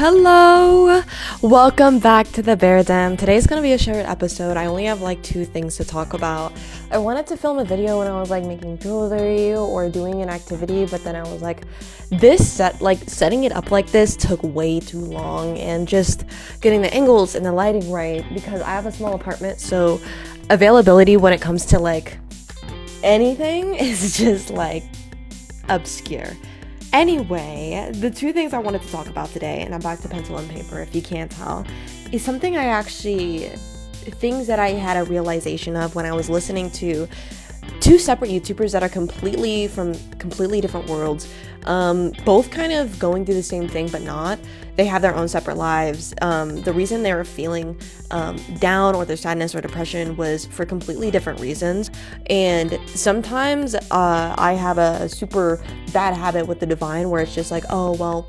Hello, welcome back to the Bear Den. Today's gonna be a short episode. I only have like 2 things to talk about. I wanted to film a video when I was like making jewelry or doing an activity, but then I was like, setting it up like this took way too long, and just getting the angles and the lighting right, because I have a small apartment, so availability when it comes to like anything is just like obscure. Anyway, the 2 things I wanted to talk about today, and I'm back to pencil and paper if you can't tell, is something things that I had a realization of when I was listening to 2 separate YouTubers that are from completely different worlds, both kind of going through the same thing but not. They have their own separate lives. The reason they were feeling down, or their sadness or depression, was for completely different reasons. And sometimes I have a super bad habit with the divine where it's just like, oh well,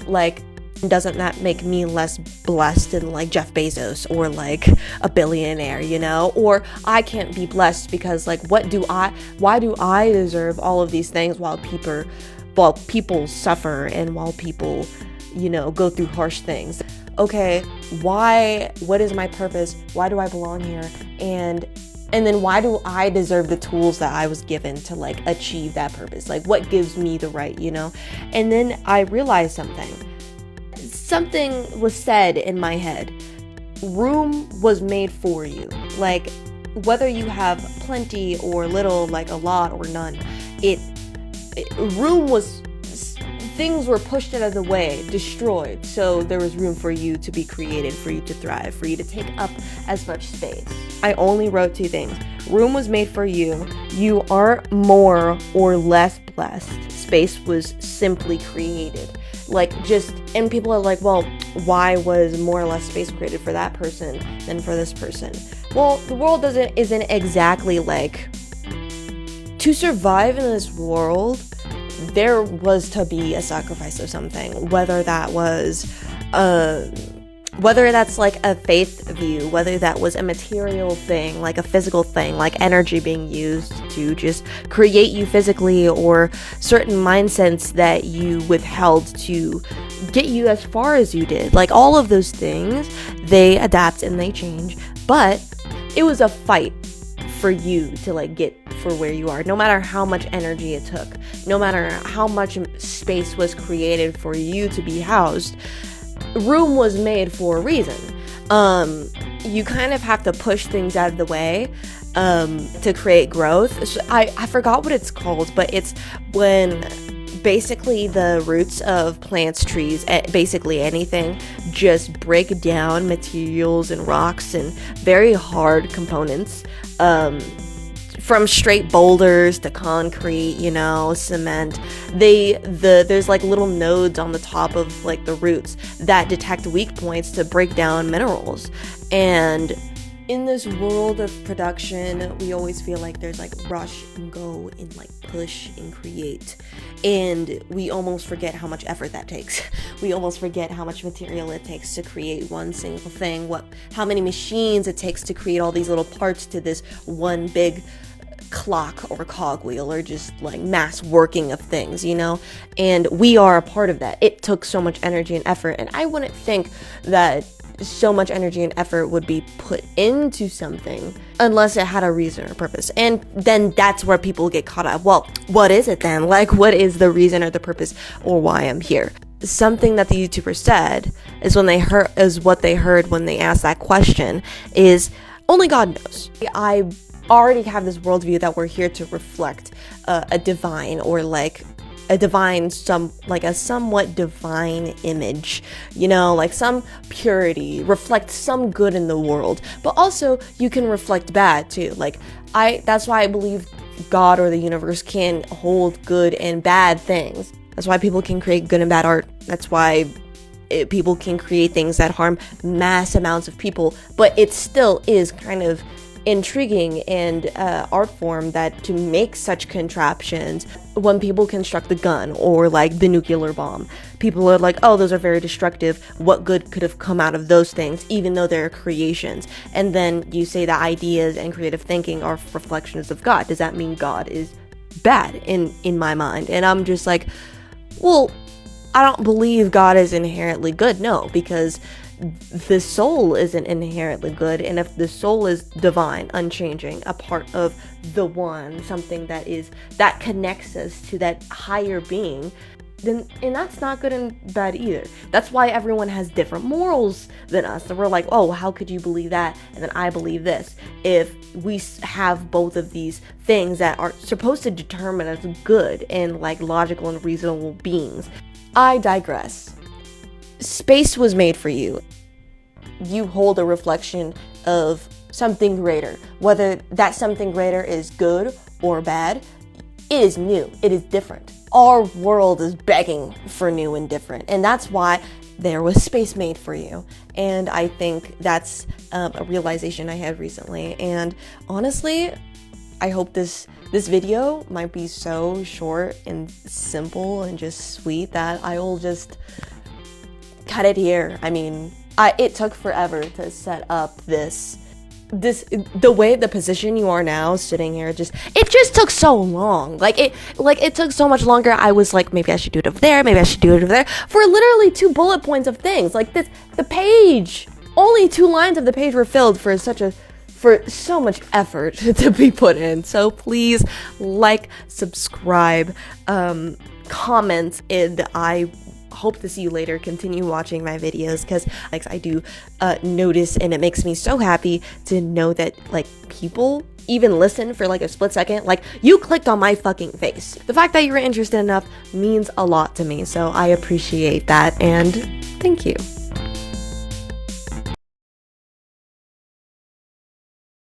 like, doesn't that make me less blessed than like Jeff Bezos or like a billionaire, you know? Or I can't be blessed because like why do I deserve all of these things while people suffer and while people, you know, go through harsh things? Okay, what is my purpose? Why do I belong here? And then why do I deserve the tools that I was given to like achieve that purpose? Like, what gives me the right, you know? And then I realized something was said in my head. Room was made for you. Like, whether you have plenty or little, like a lot or none, things were pushed out of the way, destroyed, so there was room for you to be created, for you to thrive, for you to take up as much space. I only wrote 2 things. Room was made for you. You aren't more or less blessed. Space was simply created. And people are like, well, why was more or less space created for that person than for this person? Well, the world isn't exactly like, to survive in this world, there was to be a sacrifice of something, whether that's like a faith view, whether that was a material thing, like a physical thing, like energy being used to just create you physically, or certain mindsets that you withheld to get you as far as you did. Like, all of those things, they adapt and they change, but it was a fight for you to like get for where you are, no matter how much energy it took, no matter how much space was created for you to be housed. Room was made for a reason. You kind of have to push things out of the way to create growth. So I forgot what it's called, but it's when basically the roots of plants, trees, basically anything, just break down materials and rocks and very hard components, from straight boulders to concrete, you know, cement. There's like little nodes on the top of like the roots that detect weak points to break down minerals. And in this world of production, we always feel like there's like rush and go and like push and create, and we almost forget how much effort that takes. We almost forget how much material it takes to create one single thing, how many machines it takes to create all these little parts to this one big clock or cogwheel, or just like mass working of things, you know? And we are a part of that. It took so much energy and effort, and I wouldn't think that so much energy and effort would be put into something unless it had a reason or purpose. And then that's where people get caught up. Well, what is it then? Like, what is the reason or the purpose, or why I'm here? Something that the YouTuber said is what they heard when they asked that question is, only God knows. I already have this worldview that we're here to reflect a divine, or like a somewhat divine image, you know, like some purity, reflect some good in the world, but also you can reflect bad too. Like, that's why I believe God or the universe can hold good and bad things. That's why people can create good and bad art. That's why people can create things that harm mass amounts of people, but it still is kind of intriguing and art form that to make such contraptions. When people construct the gun or like the nuclear bomb, people are like, oh, those are very destructive. What good could have come out of those things, even though they're creations? And then you say that ideas and creative thinking are reflections of God. Does that mean God is bad in my mind? And I'm just like, well, I don't believe God is inherently good. No, because the soul isn't inherently good, and if the soul is divine, unchanging, a part of the one, something that connects us to that higher being, then, and that's not good and bad either. That's why everyone has different morals than us, and we're like, oh, how could you believe that and then I believe this? If we have both of these things that are supposed to determine us good and like logical and reasonable beings. I digress. Space was made for you. You hold a reflection of something greater. Whether that something greater is good or bad, it is new. It is different. Our world is begging for new and different. And that's why there was space made for you. And I think that's a realization I had recently. And honestly, I hope this video might be so short and simple and just sweet that I will just cut it here. I mean, it took forever to set up the way, the position you are now sitting here, it just took so long. It took so much longer. I was like, maybe I should do it over there, maybe I should do it over there, for literally 2 bullet points of things. Like this, the page, only 2 lines of the page were filled for so much effort to be put in. So please like, subscribe, comment, and I hope to see you later. Continue watching my videos, because like I do notice, and it makes me so happy to know that like people even listen for like a split second. Like, you clicked on my fucking face. The fact that you were interested enough means a lot to me, so I appreciate that, and thank you.